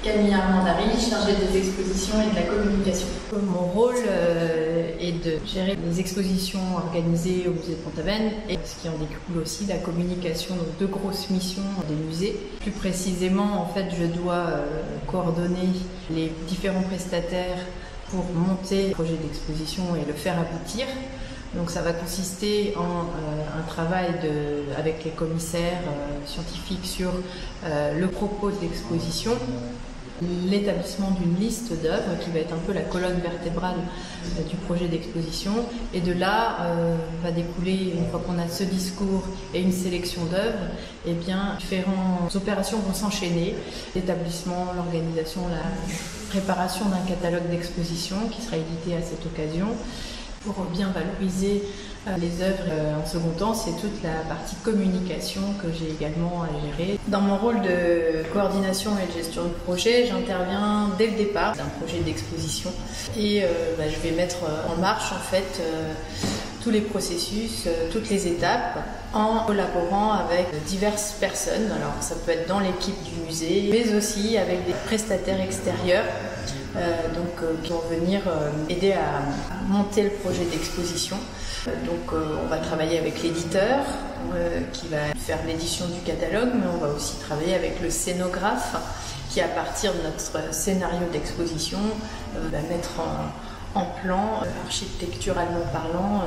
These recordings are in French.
Camille Armandari, chargée des expositions et de la communication. Mon rôle est de gérer les expositions organisées au musée de Pont-Aven et ce qui en découle aussi la communication, donc deux grosses missions des musées. Plus précisément, en fait, je dois coordonner les différents prestataires pour monter le projet d'exposition et le faire aboutir. Donc ça va consister en un travail avec les commissaires scientifiques sur le propos de l'exposition, l'établissement d'une liste d'œuvres qui va être un peu la colonne vertébrale du projet d'exposition. Et de là va découler, une fois qu'on a ce discours et une sélection d'œuvres, eh bien, différentes opérations vont s'enchaîner. L'établissement, l'organisation, la préparation d'un catalogue d'exposition qui sera édité à cette occasion. Pour bien valoriser les œuvres en second temps, c'est toute la partie communication que j'ai également à gérer. Dans mon rôle de coordination et de gestion de projet, j'interviens dès le départ d'un projet d'exposition et je vais mettre en marche en fait tous les processus, toutes les étapes en collaborant avec diverses personnes. Alors ça peut être dans l'équipe du musée, mais aussi avec des prestataires extérieurs qui vont venir aider à monter le projet d'exposition. On va travailler avec l'éditeur qui va faire l'édition du catalogue, mais on va aussi travailler avec le scénographe qui, à partir de notre scénario d'exposition, va mettre en plan, architecturalement parlant,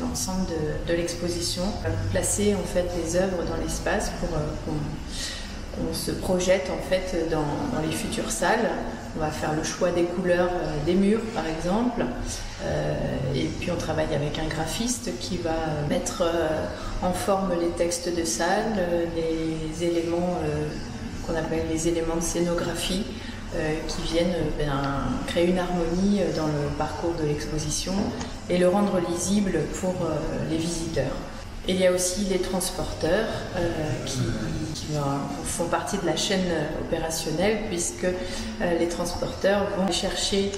l'ensemble de l'exposition, placer en fait les œuvres dans l'espace pour qu'on se projette en fait dans les futures salles. On va faire le choix des couleurs des murs par exemple, et puis on travaille avec un graphiste qui va mettre en forme les textes de salle, les éléments qu'on appelle les éléments de scénographie, qui viennent créer une harmonie dans le parcours de l'exposition et le rendre lisible pour les visiteurs. Et il y a aussi les transporteurs qui font partie de la chaîne opérationnelle, puisque les transporteurs vont chercher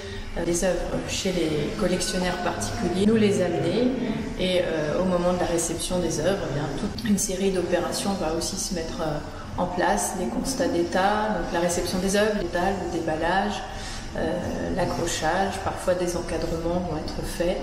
des œuvres chez les collectionneurs particuliers, nous les amener, et au moment de la réception des œuvres, toute une série d'opérations va aussi se mettre en place, les constats d'état, donc la réception des œuvres, l'étal, le déballage, l'accrochage, parfois des encadrements vont être faits.